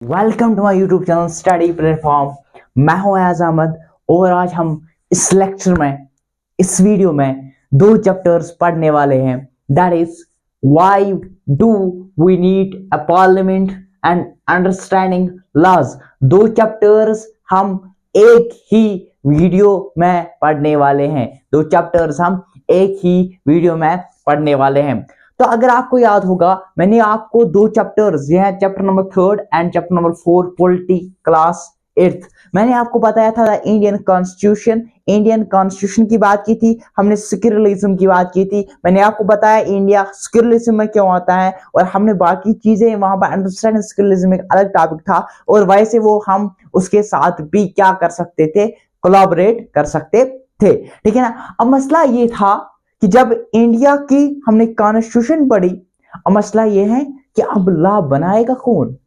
Welcome to my YouTube channel study platform. मैं हूं अयाज अहमद और आज हम इस लेक्चर में, इस वीडियो में दो चैप्टर्स पढ़ने वाले हैं। That is why do we need a parliament and understanding laws. दो चैप्टर्स हम एक ही वीडियो में पढ़ने वाले हैं। दो चैप्टर्स हम एक ही वीडियो में पढ़ने वाले हैं। तो अगर आपको याद होगा, मैंने आपको दो चैप्टर्स, यह है chapter number 3 and chapter number 4 polity class 8th, मैंने आपको बताया था इंडियन कॉन्स्टिट्यूशन की बात की थी, हमने सेक्युलरिज्म की बात की थी। मैंने आपको बताया इंडिया सेक्युलरिज्म में क्यों आता है और हमने बाकी चीजें वहां पर अंडरस्टैंडिंग सेक्युलरिज्म एक अलग टॉपिक था और वैसे वो हम उसके साथ भी क्या कर सकते थे, कोलैबोरेट कर सकते थे। ठीक है ना। अब मसला ये था कि जब इंडिया की हमने कॉन्स्टिट्यूशन पढ़ी, अब मसला ये है कि अब लॉ बनाएगा कौन।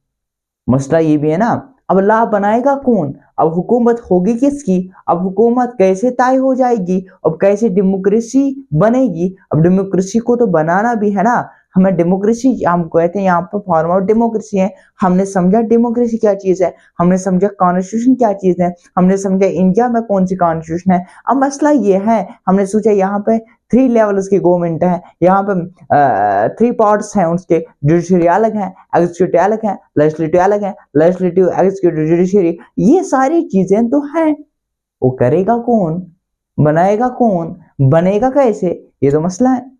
मसला ये भी है ना, अब लॉ बनाएगा कौन, अब हुकूमत होगी किसकी, अब हुकूमत कैसे तय हो जाएगी, अब कैसे डेमोक्रेसी बनेगी। अब डेमोक्रेसी को तो बनाना भी है ना, हमें डेमोक्रेसी हम कहते हैं, यहाँ पर फॉर्म ऑफ डेमोक्रेसी है। हमने समझा डेमोक्रेसी क्या चीज है, हमने समझा कॉन्स्टिट्यूशन क्या चीज है, हमने समझा इंडिया में कौन सी कॉन्स्टिट्यूशन है। अब मसला ये है, हमने सोचा यहाँ पे 3 लेवल्स की गवर्नमेंट है, यहाँ पे 3 पार्ट्स हैं उसके, जुडिशरी अलग है, एग्जीक्यूटिव अलग है, लेजिस्लेटिव अलग है, लेजिस्लेटिव एग्जीक्यूटिव जुडिशरी, ये सारी चीजें तो हैं। वो करेगा कौन, बनाएगा कौन, बनेगा कैसे, ये तो मसला है।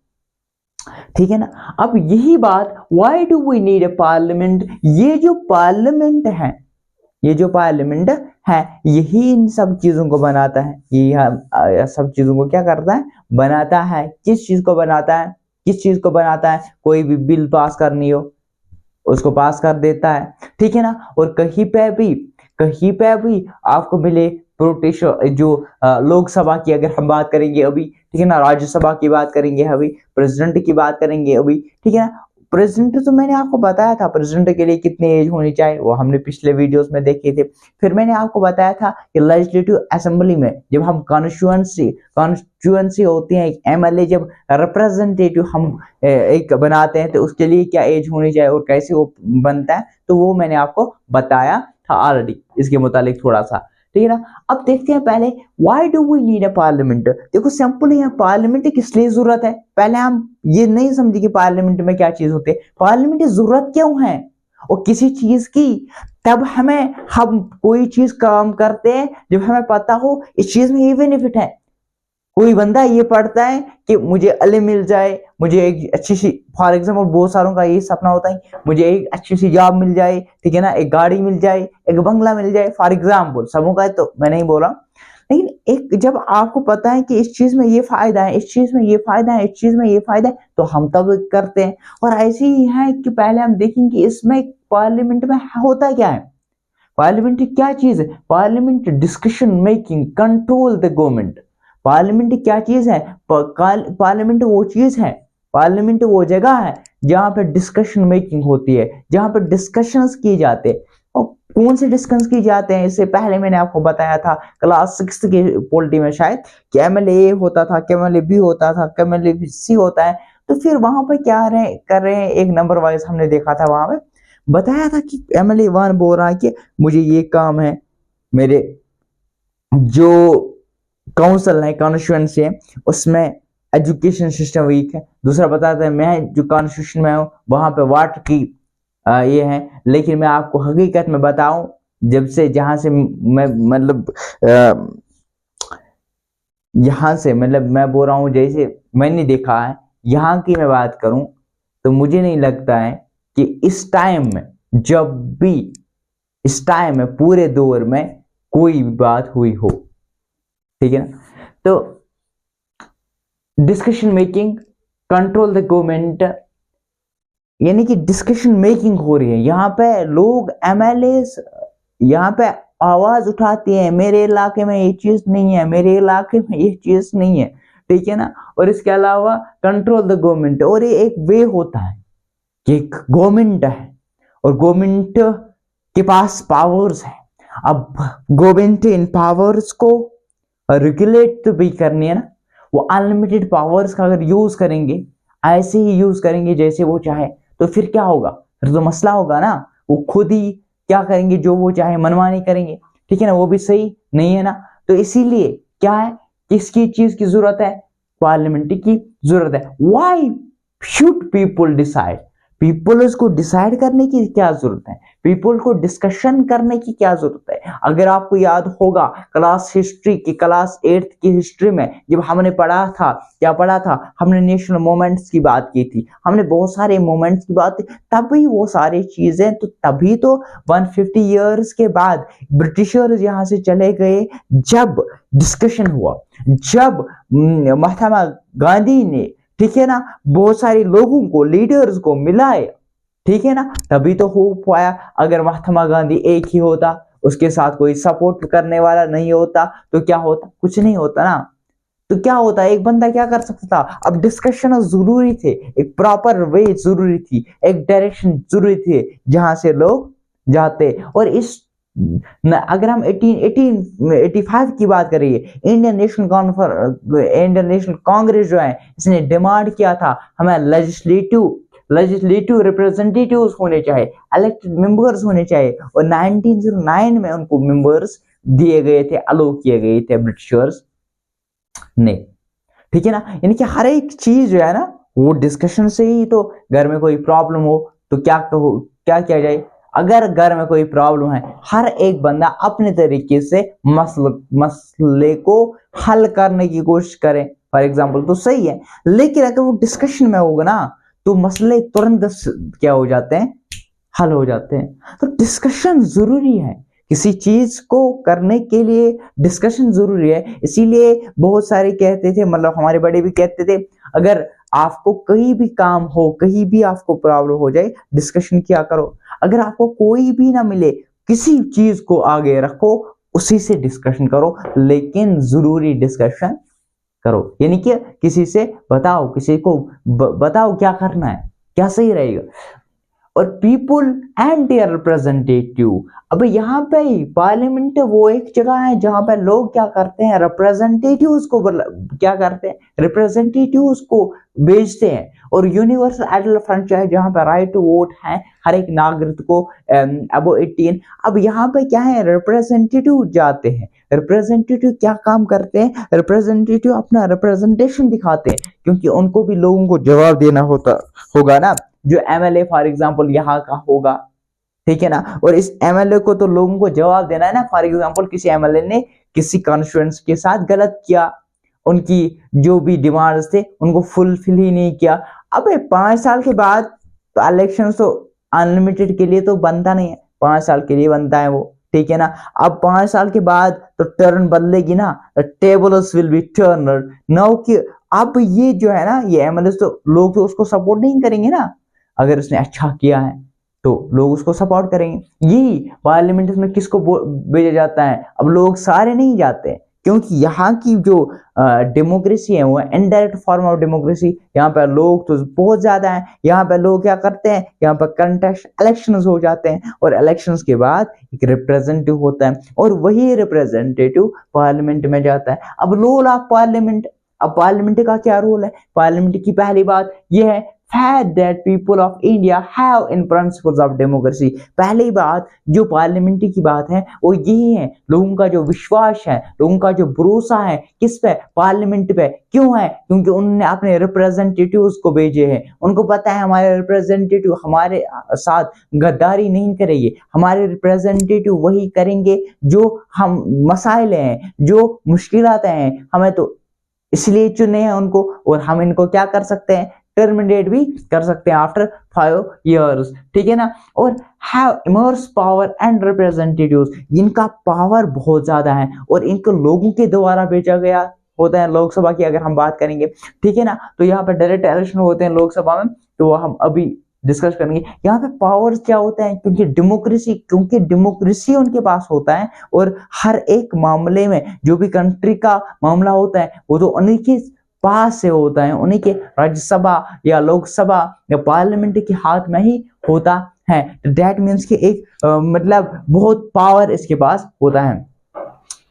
ठीक है ना। अब यही बात, why do we need a parliament, ये जो पार्लियामेंट है, ये जो पार्लियामेंट है, यही इन सब चीजों को बनाता है। ये सब चीजों को क्या करता है, बनाता है। किस चीज को बनाता है, किस चीज को बनाता है, कोई भी बिल पास करनी हो उसको पास कर देता है। ठीक है ना। और कहीं पे भी आपको मिले प्रोटेस्ट, जो लोकसभा की अगर हम बात करेंगे अभी, ठीक है ना, राज्यसभा की बात करेंगे अभी, प्रेसिडेंट की बात करेंगे अभी, ठीक है ना। प्रेसिडेंट तो मैंने आपको बताया था प्रेसिडेंट के लिए कितनी एज होनी चाहिए, वो हमने पिछले वीडियोस में देखे थे। फिर मैंने आपको बताया था कि लेजिस्लेटिव असेंबली में जब हम कॉन्स्टिट्यूएंसी होती है, एमएलए जब रिप्रेजेंटेटिव हम एक बनाते हैं तो उसके लिए क्या एज होनी चाहिए और कैसे वो बनता है, तो वो मैंने आपको बताया था ऑलरेडी इसके मुतालिक थोड़ा सा। ठीक है ना। अब देखते हैं पहले, why do we need a parliament. देखो सिंपल है, पार्लियामेंट किस लिए जरूरत है, पहले हम ये नहीं समझे कि पार्लियामेंट में क्या चीज होती है, पार्लियामेंट की जरूरत क्यों है और किसी चीज की। तब हम कोई चीज काम करते हैं जब हमें पता हो इस चीज में ये बेनिफिट है। कोई बंदा ये पढ़ता है कि मुझे अली मिल जाए, मुझे एक अच्छी सी, फॉर एग्जाम्पल बहुत सारों का यही सपना होता है, मुझे एक अच्छी सी जॉब मिल जाए, ठीक है ना, एक गाड़ी मिल जाए, एक बंगला मिल जाए, फॉर एग्जाम्पल सबों का है, तो मैं नहीं बोल रहा। लेकिन एक जब आपको पता है कि इस चीज में ये फायदा है, इस चीज में ये फायदा है, इस चीज में ये फायदा है, तो हम तब करते हैं। और ऐसे ही है कि पहले हम देखेंगे इसमें पार्लियामेंट में होता क्या है। पार्लियामेंट क्या चीज है, parliament discussion making control the government. Parliament क्या चीज है, पार्लियामेंट वो चीज है, पार्लियामेंट वो जगह है जहां पे डिस्कशन मेकिंग होती है, जहां पे डिस्कशंस किए जाते हैं। और कौन से डिस्कशन किए जाते हैं, इससे पहले मैंने आपको बताया था क्लास 6 के पॉलिटी में शायद, कि एमएलए होता था, एमएलए बी होता था, एमएलए सी होता है। तो फिर वहां पर क्या कर रहे हैं, एक नंबर वाइज हमने देखा था, वहां पे बताया था कि एमएलए 1 बोल रहा है कि मुझे ये काम है, मेरे जो काउंसिल है, कॉन्स्टिट्यूएंसी है, उसमें एजुकेशन सिस्टम वीक है। दूसरा बताता है मैं जो कॉन्स्टिट्यूशन में हूँ वहां पे वाटर की ये है। लेकिन मैं आपको हकीकत में बताऊं, जब से जहां से मैं मतलब यहाँ से मतलब मैं बोल रहा हूँ, जैसे मैंने देखा है, यहाँ की मैं बात करूं तो मुझे नहीं लगता है कि इस टाइम में, जब भी इस टाइम में पूरे दौर में कोई भी बात हुई हो। ठीक है ना। तो discussion making control the government, यानी कि डिस्कशन मेकिंग हो रही है, यहाँ पे लोग एमएलए यहाँ पे आवाज उठाती हैं, मेरे इलाके में ये चीज नहीं है, मेरे इलाके में ये चीज नहीं है। ठीक है ना। और इसके अलावा कंट्रोल द गवर्नमेंट, और ये एक वे होता है कि गवर्नमेंट है और गवर्नमेंट के पास पावर्स है। अब गवर्नमेंट इन पावर्स को रेगुलेट तो भी करनी है ना, वो अनलिमिटेड पावर्स का अगर यूज करेंगे, ऐसे ही यूज करेंगे जैसे वो चाहे, तो फिर क्या होगा, फिर तो मसला होगा ना। वो खुद ही क्या करेंगे, जो वो चाहे मनमानी करेंगे, ठीक है ना, वो भी सही नहीं है ना। तो इसीलिए क्या है, किसकी चीज की जरूरत है, पार्लियामेंट की जरूरत है। Why should people decide, people को डिसाइड करने की क्या जरूरत है, पीपल को डिस्कशन करने की क्या जरूरत है। अगर आपको याद होगा क्लास हिस्ट्री की, क्लास 8th की हिस्ट्री में जब हमने पढ़ा था, क्या पढ़ा था, हमने नेशनल मोमेंट्स की बात की थी, हमने बहुत सारे मोमेंट्स की बात, तभी वो सारी चीजें, तो तभी तो 150 ईयर्स के बाद ब्रिटिशर्स यहाँ से चले गए, जब डिस्कशन हुआ, जब महात्मा गांधी ने, ठीक है ना, बहुत सारे लोगों को, लीडर्स को मिलाए, ठीक है ना, तभी तो हो पाया। अगर महात्मा गांधी एक ही होता, उसके साथ कोई सपोर्ट करने वाला नहीं होता, तो क्या होता, कुछ नहीं होता ना। तो क्या होता, एक बंदा क्या कर सकता था। अब डिस्कशन जरूरी थे, एक प्रॉपर वे जरूरी थी, एक डायरेक्शन जरूरी थी जहां से लोग जाते। और इस अगर हम 1885 की बात करिए, इंडियन नेशनल कांग्रेस जो है, इसने डिमांड किया था हमें लेजिस्लेटिव रिप्रेजेंटेटिव्स होने चाहिए, इलेक्टेड मेंबर्स होने चाहिए, और 1909 में उनको मेंबर्स दिए गए थे, अलो किए गए थे ब्रिटिशर्स ने, ठीक है ना। यानी कि हर एक चीज जो है ना, वो डिस्कशन से ही। तो घर में कोई प्रॉब्लम हो तो क्या कहो, क्या किया जाए, अगर घर में कोई प्रॉब्लम है, हर एक बंदा अपने तरीके से मसले को हल करने की कोशिश करे, फॉर एग्जाम्पल, तो सही है। लेकिन अगर वो डिस्कशन में होगा ना, तो मसले तुरंत क्या हो जाते हैं, हल हो जाते हैं। तो डिस्कशन जरूरी है, किसी चीज को करने के लिए डिस्कशन जरूरी है। इसीलिए बहुत सारे कहते थे, मतलब हमारे बड़े भी कहते थे, अगर आपको कहीं भी काम हो, कहीं भी आपको प्रॉब्लम हो जाए, डिस्कशन किया करो। अगर आपको कोई भी ना मिले, किसी चीज को आगे रखो, उसी से डिस्कशन करो, लेकिन जरूरी डिस्कशन करो। यानी कि किसी से बताओ, किसी को बताओ क्या करना है, क्या सही रहेगा। और पीपुल एंड देयर रिप्रेजेंटेटिव, अब यहाँ पे पार्लियामेंट वो एक जगह है जहां पे लोग क्या करते हैं, रिप्रेजेंटेटिव्स को क्या करते हैं, रिप्रेजेंटेटिव्स को भेजते हैं। और यूनिवर्सल एडल्ट फ्रेंचाइज जहां पे राइट टू वोट है हर एक नागरिक को अबो 18। अब यहाँ पे क्या है, रिप्रेजेंटेटिव जाते हैं, रिप्रेजेंटेटिव क्या काम करते हैं, रिप्रेजेंटेटिव अपना रिप्रेजेंटेशन दिखाते हैं, क्योंकि उनको भी लोगों को जवाब देना होगा ना। जो एमएलए फॉर एग्जांपल यहाँ का होगा, ठीक है ना, और इस एमएलए को तो लोगों को जवाब देना है ना। फॉर एग्जांपल किसी एमएलए ने किसी कॉन्स्टिट्यूएंट्स के साथ गलत किया, उनकी जो भी डिमांड्स थे उनको फुलफिल ही नहीं किया। अब 5 साल के बाद तो इलेक्शन तो अनलिमिटेड के लिए तो बनता नहीं है, 5 साल के लिए बनता है वो, ठीक है ना। अब 5 साल के बाद तो टर्न बदलेगी ना, tables will be turned now कि अब ये जो है ना, ये एमएलए तो लोग तो उसको सपोर्ट नहीं करेंगे ना। अगर उसने अच्छा किया है तो लोग उसको सपोर्ट करेंगे। यही पार्लियामेंट में किसको भेजा जाता है, अब लोग सारे नहीं जाते, क्योंकि यहाँ की जो डेमोक्रेसी है वो इनडायरेक्ट फॉर्म ऑफ डेमोक्रेसी। यहाँ पर लोग तो बहुत ज्यादा है, यहाँ पर लोग क्या करते हैं, यहाँ पर कंटेस्ट इलेक्शंस हो जाते हैं, और इलेक्शंस के बाद एक रिप्रेजेंटेटिव होता है, और वही रिप्रेजेंटेटिव पार्लियामेंट में जाता है। अब रोल ऑफ पार्लियामेंट, अब पार्लियामेंट का क्या रोल है, पार्लियामेंट की पहली बात यह है fact that people of India have in principles of democracy। पहली बात जो पार्लियामेंट की बात है वो यही है, लोगों का जो विश्वास है, लोगों का जो भरोसा है किस पे, पार्लियामेंट पे। क्यों है, क्योंकि उन्होंने अपने रिप्रेजेंटेटिव्स को भेजे हैं, उनको पता है हमारे रिप्रेजेंटेटिव हमारे साथ गद्दारी नहीं करेंगे, हमारे रिप्रेजेंटेटिव वही करेंगे जो हम मसाइल हैं, जो मुश्किलात हैं, हमें तो इसलिए चुने हैं उनको, और हम इनको क्या कर सकते हैं, टर्मिनेट भी कर सकते हैं आफ्टर 5 years, ठीक है ना। और have immerse power and representatives, इनका पावर बहुत ज्यादा है, और इनको लोगों के द्वारा भेजा गया होता है। लोकसभा की अगर हम बात करेंगे, ठीक है ना, तो यहाँ पे डायरेक्ट इलेक्शन होते हैं लोकसभा में, तो हम अभी डिस्कस करेंगे। यहाँ पे पावर्स क्या होता है, क्योंकि डेमोक्रेसी उनके पास होता है, और हर एक मामले में जो भी कंट्री का मामला होता है वो तो उन्हीं के पास से होता है, उन्हीं के राज्यसभा या लोकसभा या पार्लियामेंट के हाथ में ही होता है। दैट मीन्स कि एक मतलब बहुत पावर इसके पास होता है,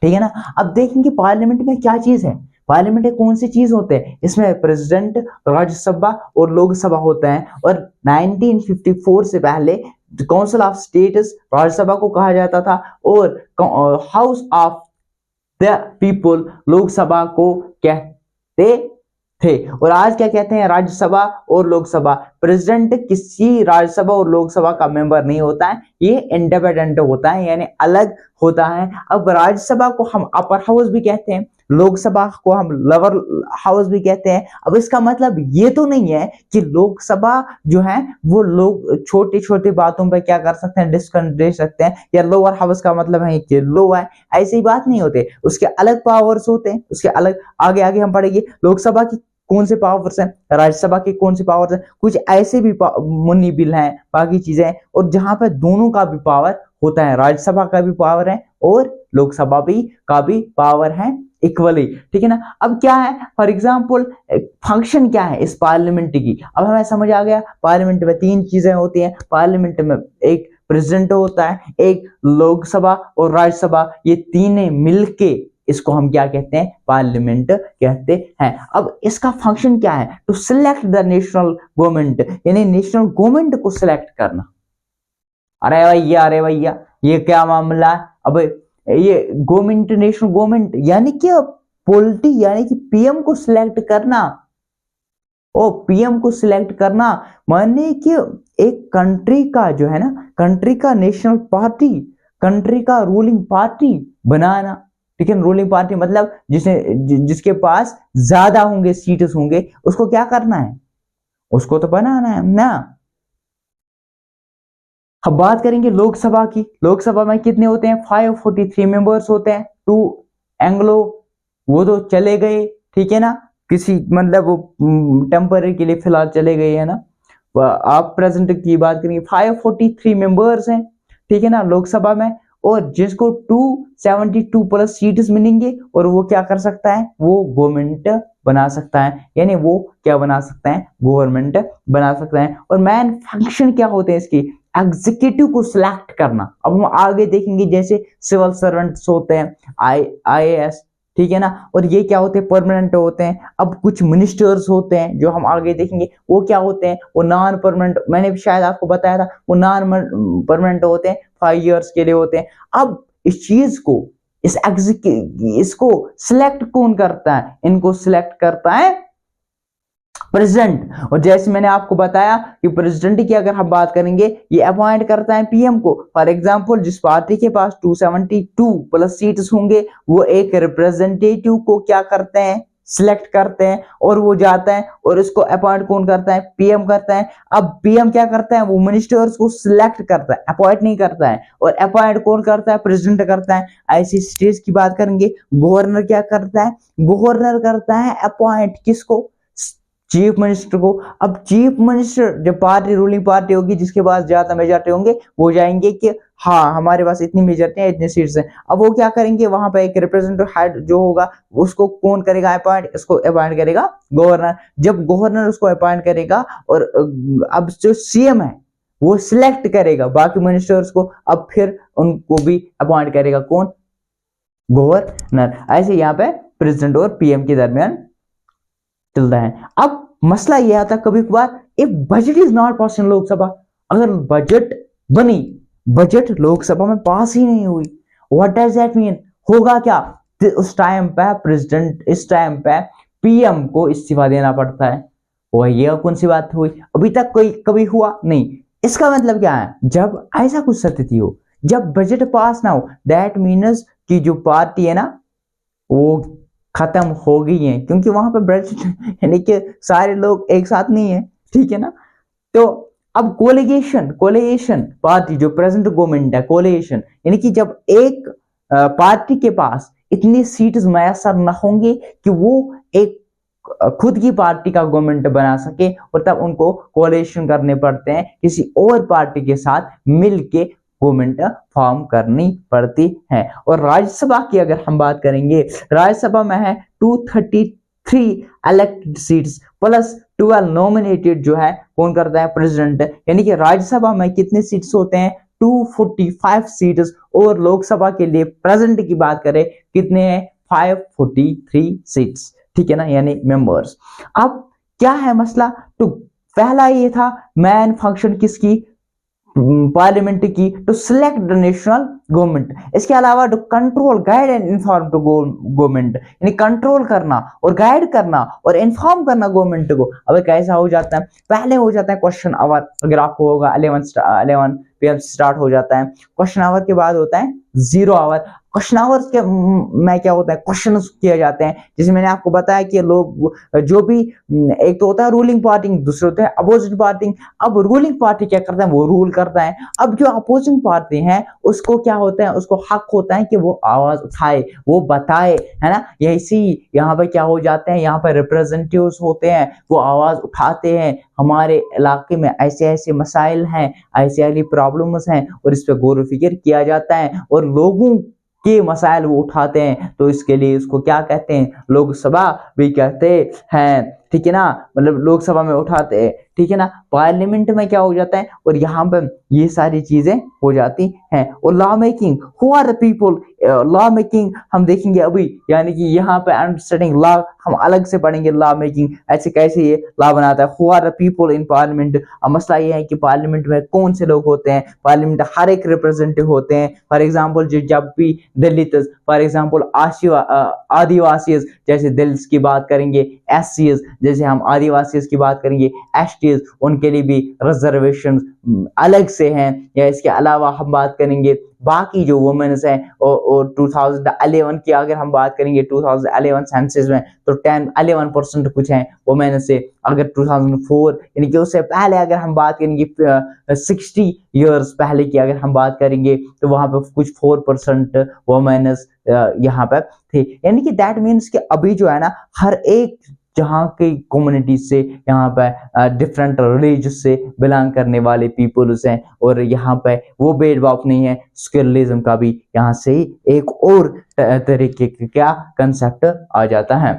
ठीक है ना। अब देखेंगे पार्लियामेंट में क्या चीज है, पार्लियामेंट में कौन सी चीज होते हैं, इसमें प्रेसिडेंट, राज्यसभा और लोकसभा होता है। और 1954 से पहले काउंसिल ऑफ स्टेट्स राज्यसभा को कहा जाता था, और house of the people Lok Sabha को कहते थे। और आज क्या कहते हैं, राज्यसभा और लोकसभा। प्रेसिडेंट किसी राज्यसभा और लोकसभा का मेंबर नहीं होता है, ये इंडिपेंडेंट होता है, यानी अलग होता है। अब राज्यसभा को हम अपर हाउस भी कहते हैं, लोकसभा को हम लोअर हाउस भी कहते हैं। अब इसका मतलब ये तो नहीं है कि लोकसभा जो है वो लोग छोटी छोटी बातों पे क्या कर सकते हैं, डिस्कस दे सकते हैं, या लोअर हाउस का मतलब है कि लो है, ऐसी बात नहीं होती। उसके अलग पावर्स होते हैं, उसके अलग आगे आगे हम पढ़ेंगे। लोकसभा की कौन से पावर्स हैं, राज्यसभा के कौन से पावर्स हैं, कुछ ऐसे भी मुन्नी बिल हैं, बाकी चीजें, और जहां पर दोनों का भी पावर होता है, राज्यसभा का भी पावर है और लोकसभा का भी पावर है इक्वली, ठीक है ना। अब क्या है, फॉर एग्जाम्पल फंक्शन क्या है इस पार्लियामेंट की, अब हमें समझ आ गया। पार्लियामेंट में तीन चीजें होती हैं, पार्लियामेंट में एक प्रेसिडेंट होता है, एक लोकसभा और राज्यसभा, ये तीनों मिलके इसको हम क्या कहते हैं, पार्लियामेंट कहते हैं। अब इसका फंक्शन क्या है, to select the national government, यानी नेशनल गवर्नमेंट को सिलेक्ट करना। अरे भैया ये क्या मामला है, अब ये गवर्नमेंट, नेशनल गवर्नमेंट यानी क्या, पॉलिटी यानी कि पीएम को सिलेक्ट करना। ओ पीएम को सिलेक्ट करना माने कि एक कंट्री का जो है ना, कंट्री का नेशनल पार्टी, कंट्री का रूलिंग पार्टी बनाना, ठीक है। रूलिंग पार्टी मतलब जिसके पास ज्यादा होंगे, सीट्स होंगे, उसको क्या करना है, उसको तो बनाना है ना। अब बात करेंगे लोकसभा की। लोकसभा में कितने होते हैं, 543 मेंबर्स होते हैं। 2 एंग्लो वो तो चले गए, ठीक है ना, किसी मतलब टेम्पररी के लिए फिलहाल चले गए है ना। आप प्रेजेंट की बात करेंगे, 543 मेंबर्स हैं, ठीक है ना, लोकसभा में, और जिसको 272 प्लस सीट्स मिलेंगे, और वो क्या कर सकता है, वो गवर्नमेंट बना सकता है, यानी वो क्या बना सकता है, गवर्नमेंट बना सकता है। और मेन फंक्शन क्या होते हैं इसकी, एग्जीक्यूटिव को सिलेक्ट करना। अब हम आगे देखेंगे, जैसे सिविल सर्वेंट्स होते हैं, IAS, ठीक है ना, और ये क्या होते हैं, परमानेंट होते हैं। अब कुछ मिनिस्टर्स होते हैं जो हम आगे देखेंगे, वो क्या होते हैं, वो नॉन परमानेंट, मैंने भी शायद आपको बताया था, वो नॉन परमानेंट होते हैं, 5 years के लिए होते हैं। अब इस चीज को, इसको सिलेक्ट कौन करता है, इनको सिलेक्ट करता है प्रेसिडेंट। और जैसे मैंने आपको बताया कि प्रेसिडेंट की अगर हम बात करेंगे, ये अपॉइंट करता है पीएम को। फॉर एग्जांपल जिस पार्टी के पास 272 प्लस सीट्स होंगे, वो एक रिप्रेजेंटेटिव को क्या करते हैं, सिलेक्ट करते हैं, और वो जाता है, और इसको अपॉइंट कौन करता है, पीएम करता है। अब पीएम क्या करता है, वो मिनिस्टर्स को सिलेक्ट करता है, अपॉइंट नहीं करता है, और अपॉइंट कौन करता है, प्रेसिडेंट करता है। ऐसी स्टेट्स की बात करेंगे, गवर्नर क्या करता है, गवर्नर करता है अपॉइंट किसको, चीफ मिनिस्टर को। अब चीफ मिनिस्टर, जब पार्टी रूलिंग पार्टी होगी, जिसके पास ज्यादा मेजॉरिटी होंगे, वो जाएंगे कि हाँ हमारे पास इतनी मेजॉरिटी है, इतनी सीट्स हैं। अब वो क्या करेंगे, वहां पे एक रिप्रेजेंटेटिव हेड जो होगा, उसको कौन करेगा अपॉइंट, इसको अपॉइंट करेगा गवर्नर। जब गवर्नर उसको अपॉइंट करेगा, और अब जो सीएम है वो सिलेक्ट करेगा बाकी मिनिस्टर्स को, अब फिर उनको भी अपॉइंट करेगा कौन, गवर्नर। ऐसे यहाँ पे प्रेसिडेंट और पीएम के दरमियान चल रहा है। अब मसला यह आता कभी कभार, if budget is not pass in Lok Sabha, अगर बजट बनी, बजट लोकसभा में पास ही नहीं हुई, व्हाट डज दैट मीन, होगा क्या, तो उस टाइम पे प्रेसिडेंट, इस टाइम पे पीएम को इस्तीफा देना पड़ता है। वह यह कौन सी बात हुई, अभी तक कोई कभी हुआ नहीं। इसका मतलब क्या है, जब ऐसा कुछ स्थिति हो, जब बजट पास ना हो, दैट मीन्स कि जो पार्टी है ना वो खत्म हो गई है, क्योंकि वहां पर बजट यानी कि सारे लोग एक साथ नहीं है, ठीक है ना। तो अब कोलिगेशन पार्टी, जो प्रेजेंट गवर्नमेंट है, कोलिगेशन यानी कि जब एक पार्टी के पास इतनी सीट्स मैसर न होंगे कि वो एक खुद की पार्टी का गवर्नमेंट बना सके, और तब उनको कोलिगेशन करने पड़ते हैं, किसी और पार्टी के साथ मिलके गवर्नमेंट फॉर्म करनी पड़ती है। और राज्यसभा की अगर हम बात करेंगे, राज्यसभा में है 233 इलेक्टेड सीट्स प्लस 12 नॉमिनेटेड, जो है कौन करता है, प्रेसिडेंट। यानी कि राज्यसभा में कितने सीट्स होते हैं, 245 सीट्स, और लोकसभा के लिए प्रेसिडेंट की बात करें कितने हैं, 543 सीट्स, ठीक है ना, यानी मेंबर्स। अब क्या है मसला, तो पहला ये था मैन फंक्शन किसकी, पार्लियामेंट की to select the national government. इसके अलावा to control guide and inform to government, यानी कंट्रोल करना और गाइड करना और इन्फॉर्म करना गवर्नमेंट को। अब कैसा हो जाता है, पहले हो जाता है क्वेश्चन आवर, अगर आपको होगा 11 PM स्टार्ट हो जाता है। क्वेश्चन आवर के बाद होता है 0 आवर। क्वेश्चन आवर्स के में क्या होता है, क्वेश्चन किए जाते हैं, जैसे मैंने आपको बताया कि लोग जो भी, एक तो होता है रूलिंग पार्टी, दूसरे होते हैं अपोजिट पार्टी। अब रूलिंग पार्टी क्या करता है, वो रूल करता है। अब जो अपोजिंग पार्टी है उसको क्या होता है, उसको हक होता है कि वो आवाज उठाए, वो बताए, है ना। यही यहाँ पे क्या हो जाते हैं, यहाँ पे रिप्रेजेंटेटिव्स होते हैं, वो आवाज उठाते हैं, हमारे इलाके में ऐसे ऐसे मसाइल हैं, ऐसी ऐसी प्रॉब्लम्स हैं, और इस पे गौर व फिक्र किया जाता है और लोगों के मसाइल वो उठाते हैं। तो इसके लिए उसको क्या कहते हैं, लोकसभा भी कहते हैं, ठीक है ना, मतलब लोकसभा में उठाते हैं, ठीक है ना। पार्लियामेंट में क्या हो जाता है, और यहाँ पे ये सारी चीजें हो जाती हैं। और law making, who are the people, law making हम देखेंगे अभी, यानी कि यहाँ पे अंडरस्टैंडिंग लॉ हम अलग से पढ़ेंगे। लॉ मेकिंग ऐसे कैसे ये लॉ बनाता है, who are the people in parliament. अब मसला ये है कि पार्लियामेंट में कौन से लोग होते हैं, पार्लियामेंट हर एक रिप्रेजेंटेटिव होते हैं। फॉर एग्जाम्पल जब भी दलित, फॉर एग्जाम्पल आदिवासी, जैसे दलित की बात करेंगे, एससीज जैसे हम आदिवासी की बात करेंगे, एसटीज उनके लिए भी रिजर्वेशन अलग से हैं। या इसके अलावा हम बात करेंगे बाकी जो वुमेन्स हैं, और 2011 की अगर हम बात करेंगे, 2011 सेंसस में तो 11% कुछ हैं वुमेन से। अगर 2004 यानी कि उससे पहले अगर हम बात करेंगे 60 इयर्स पहले की अगर हम बात करेंगे, तो वहां पे कुछ 4% वुमेन यहाँ पर थे। यानी कि दैट मीन्स कि अभी जो है ना, हर एक जहाँ की कम्युनिटी से, यहाँ पे डिफरेंट रिलीजियस से बिलोंग करने वाले पीपल्स हैं, और यहाँ पे वो भेदभाव नहीं है। स्किलिज्म का भी यहाँ से एक और तरीके का क्या कंसेप्ट आ जाता है।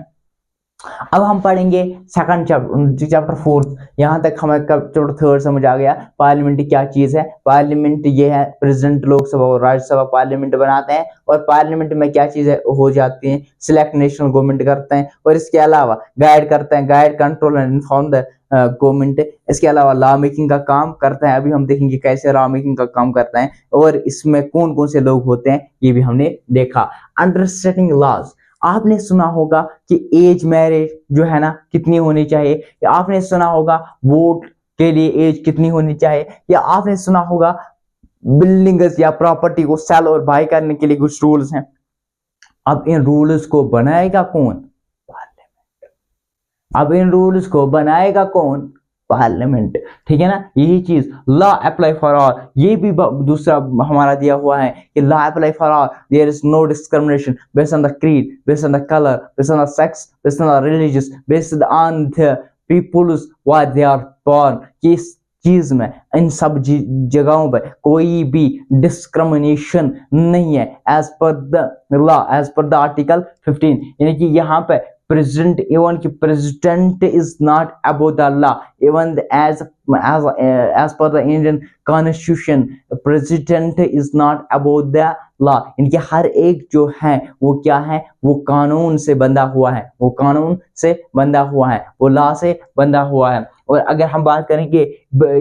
अब हम पढ़ेंगे सेकंड चैप्टर 4। यहाँ तक हमें चैप्टर 3 समझ आ गया, पार्लियामेंट क्या चीज है। पार्लियामेंट ये है, प्रेसिडेंट लोकसभा और राज्यसभा पार्लियामेंट बनाते हैं, और पार्लियामेंट में क्या चीजें हो जाती हैं, सिलेक्ट नेशनल गवर्नमेंट करते हैं, और इसके अलावा गाइड करते हैं, guide control and inform the government. इसके अलावा लॉ मेकिंग का काम करता है, अभी हम देखेंगे कैसे लॉ मेकिंग का काम करता है, और इसमें कौन कौन से लोग होते हैं ये भी हमने देखा। अंडरस्टैंडिंग लॉज, आपने सुना होगा कि एज मैरिज जो है ना कितनी होनी चाहिए, या आपने सुना होगा वोट के लिए एज कितनी होनी चाहिए, या आपने सुना होगा बिल्डिंग्स या प्रॉपर्टी को सेल और बाय करने के लिए कुछ रूल्स हैं। अब इन रूल्स को बनाएगा कौन, पार्लियामेंट। अब इन रूल्स को बनाएगा कौन, पार्लियामेंट, ठीक है ना। यही चीज लॉ अप्लाई फॉर ऑल, ये भी दूसरा हमारा दिया हुआ है कि law apply for all, there is no discrimination based on the creed, based on the colour, based on the sex, based on the religious, based on the peoples why they are born. किस चीज में, इन सब जगहों पर कोई भी discrimination नहीं है, as per the law, as per the article 15। यानी कि यहाँ पे प्रेसिडेंट, इवन कि president is not about the law, even as per the Indian constitution, president is not about the law. इनके हर एक जो है वो क्या है, वो कानून से बंधा हुआ है, वो कानून से बंधा हुआ है, वो लॉ से बंधा हुआ है। और अगर हम बात करेंगे,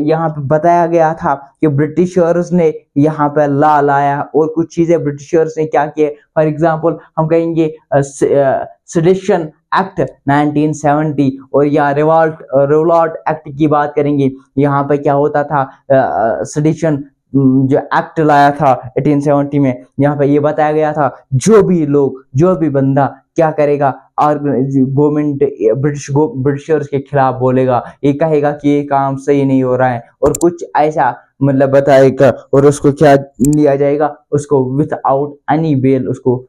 यहाँ पे बताया गया था कि ब्रिटिशर्स ने यहाँ पे लॉ लाया, और कुछ चीजें ब्रिटिशर्स ने क्या किए। फॉर एग्जांपल हम कहेंगे सेडिशन एक्ट 1970, और या रिवॉल्ट एक्ट की बात करेंगे। यहाँ पे क्या होता था, सेडिशन जो एक्ट लाया था 1870 में, यहाँ पे ये बताया गया था जो भी लोग, जो भी बंदा क्या करेगा, और गवर्नमेंट ब्रिटिशर्स के खिलाफ बोलेगा, ये कहेगा कि ये काम सही नहीं हो रहा है, और कुछ ऐसा मतलब बताएगा, और उसको क्या लिया जाएगा, उसको विदाउट एनी बेल उसको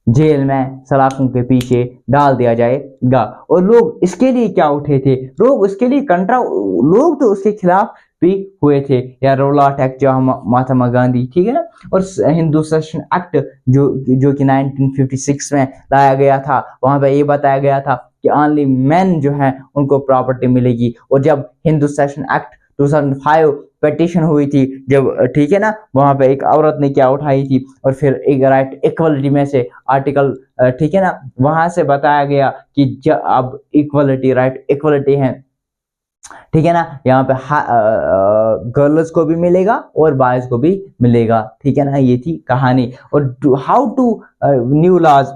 जेल में सलाखों के पीछे डाल दिया जाएगा। और लोग इसके लिए क्या उठे थे, लोग उसके लिए लोग तो उसके खिलाफ भी हुए थे, या रोलाट एक्ट जो महात्मा गांधी, ठीक है ना। और हिंदू सेशन एक्ट जो कि 1956 में लाया गया था, वहां पे ये बताया गया था कि ओनली मेन जो है उनको प्रॉपर्टी मिलेगी। और जब हिंदू सेशन एक्ट 2005 पिटीशन हुई थी जब, ठीक है ना, वहां पे एक औरत ने क्या उठाई थी, और फिर एक राइट इक्वलिटी में से आर्टिकल, ठीक है ना, वहां से बताया गया कि अब इक्वलिटी, राइट इक्वलिटी है, ठीक है ना। यहाँ पे गर्ल्स को भी मिलेगा और बॉयज को भी मिलेगा, ठीक है ना। ये थी कहानी। और how to new laws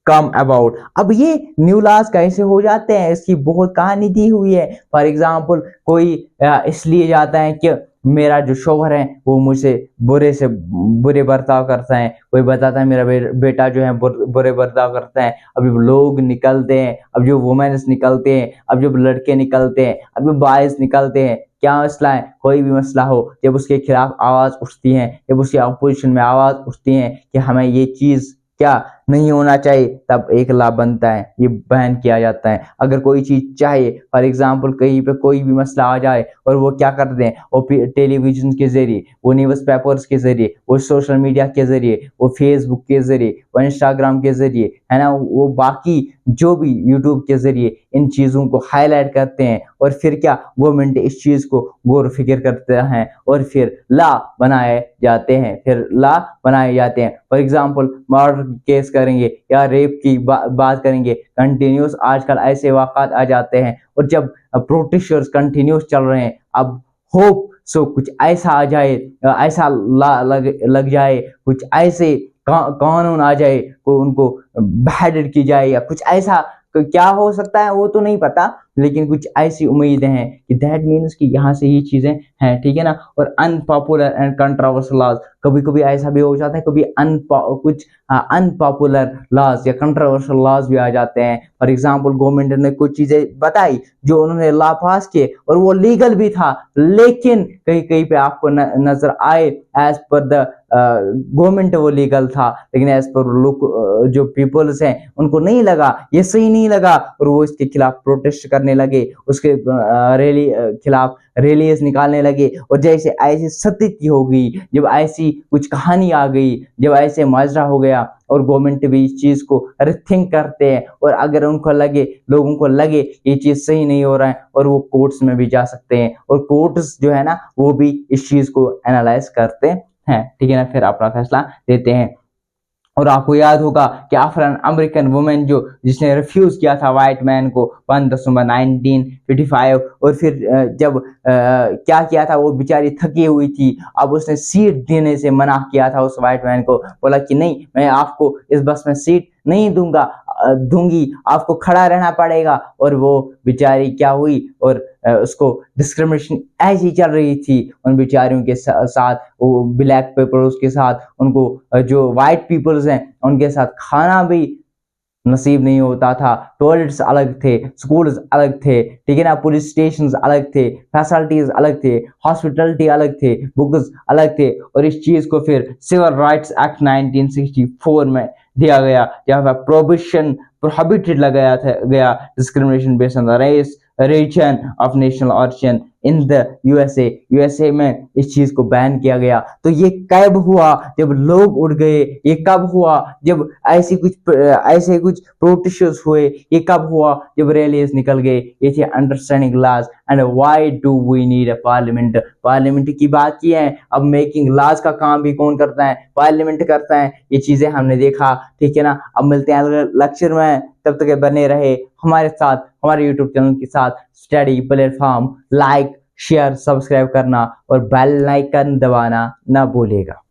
come about. अब ये न्यू लॉज कैसे हो जाते हैं, इसकी बहुत कहानी दी हुई है। फॉर एग्जाम्पल कोई इसलिए जाता है कि मेरा जो शौहर है वो मुझसे बुरे बर्ताव करता है, कोई बताता है मेरा बेटा जो है बुरे बर्ताव करता है। अब जब लोग निकलते हैं, अब जो वुमेन्स निकलते हैं, अब जब लड़के निकलते हैं, अब जब बॉयज निकलते हैं, क्या मसला है, कोई भी मसला हो, जब उसके खिलाफ आवाज उठती है, जब उसकी अपोजिशन में आवाज उठती है कि हमें ये चीज क्या नहीं होना चाहिए, तब एक लॉ बनता है, ये बैन किया जाता है। अगर कोई चीज चाहिए, फॉर एग्जांपल कहीं पे कोई भी मसला आ जाए और वो क्या करते हैं, वो टेलीविजन के जरिए, वो न्यूज पेपर्स के जरिए, वो सोशल मीडिया के जरिए, वो फेसबुक के जरिए, वो इंस्टाग्राम के जरिए, है ना, वो बाकी जो भी यूट्यूब के जरिए इन चीजों को हाईलाइट करते हैं। और फिर क्या, गवर्नमेंट इस चीज को गौर फिक्र करते हैं और फिर लॉ बनाए जाते हैं। फॉर एग्जांपल मर्डर केस करेंगे या रेप की बात करेंगे, कंटिन्यूस आजकल ऐसे वाक़ात आ जाते हैं। और जब प्रोटेस्टर्स कंटिन्यूस चल रहे हैं, अब होप सो कुछ ऐसा आ जाए, ऐसा लग जाए, कुछ ऐसे कानून आ जाए, को उनको बेहेडेड की जाए या कुछ ऐसा, क्या हो सकता है वो तो नहीं पता, लेकिन कुछ ऐसी उम्मीदें हैं कि दैट मीन्स कि यहाँ से ये चीजें हैं, ठीक है ना। और अनपॉपुलर एंड कंट्रोवर्शियल लॉज, कभी कभी ऐसा भी हो जाता है, कभी कुछ अनपॉपुलर लॉज या कंट्रोवर्शियल लॉज भी आ जाते हैं। फॉर एग्जांपल गवर्नमेंट ने कुछ चीजें बताई जो उन्होंने लॉ पास किए और वो लीगल भी था, लेकिन कहीं कहीं पे आपको नजर आए एज पर द गवर्नमेंट वो लीगल था, लेकिन एज पर लोग जो पीपल्स हैं उनको नहीं लगा, ये सही नहीं लगा, और वो इसके खिलाफ प्रोटेस्ट करने लगे, उसके रैली खिलाफ रैलीज निकालने लगे। और जैसे ऐसी स्थिति हो गई, जब ऐसी कुछ कहानी आ गई, जब ऐसे माजरा हो गया, और गवर्नमेंट भी इस चीज को रिथिंक करते हैं, और अगर उनको लगे, लोगों को लगे ये चीज सही नहीं हो रहा है, और वो कोर्ट्स में भी जा सकते हैं, और कोर्ट्स जो है ना वो भी इस चीज को एनालाइज करते हैं, ठीक है ना, फिर अपना फैसला देते हैं। और आपको याद होगा कि अफ्रीकन अमेरिकन वुमेन जिसने रिफ्यूज किया था व्हाइट मैन को 1 दिसंबर 1955, और फिर जब क्या किया था, वो बेचारी थकी हुई थी, अब उसने सीट देने से मना किया था उस व्हाइट मैन को, बोला कि नहीं, मैं आपको इस बस में सीट नहीं दूंगी, आपको खड़ा रहना पड़ेगा। और वो बेचारी क्या हुई, और उसको डिस्क्रिमिनेशन ऐसी चल रही थी उन बेचारियों के साथ, वो ब्लैक पीपल्स के साथ, उनको जो वाइट पीपल्स हैं उनके साथ खाना भी नसीब नहीं होता था, टॉयलेट्स अलग थे, स्कूल्स अलग थे, ठीक है ना, पुलिस स्टेशंस अलग थे, फैसिलिटीज अलग थे, हॉस्पिटलिटी अलग थे, बुक्स अलग थे। और इस चीज को फिर सिविल राइट्स एक्ट 1964 में दिया गया, जहाँ पर प्रोहिबिटेड लगाया गया discrimination based on the race, reason of national origin in the USA में इस चीज को बैन किया गया। तो ये कब हुआ, जब लोग उठ गए, ये कब हुआ जब ऐसे कुछ प्रोटेस्ट हुए, ये कब हुआ जब रैलीज निकल गए। ये थे understanding laws and why do we need a parliament की बात की है। अब मेकिंग लॉज का काम भी कौन करता है, पार्लियामेंट करता है। ये चीजें हमने देखा, ठीक है ना। अब मिलते हैं अगले लेक्चर में, तब तक बने रहे हमारे साथ, हमारे यूट्यूब चैनल के साथ study platform. Like share subscribe करना और बेल आइकन दबाना ना भूलिएगा।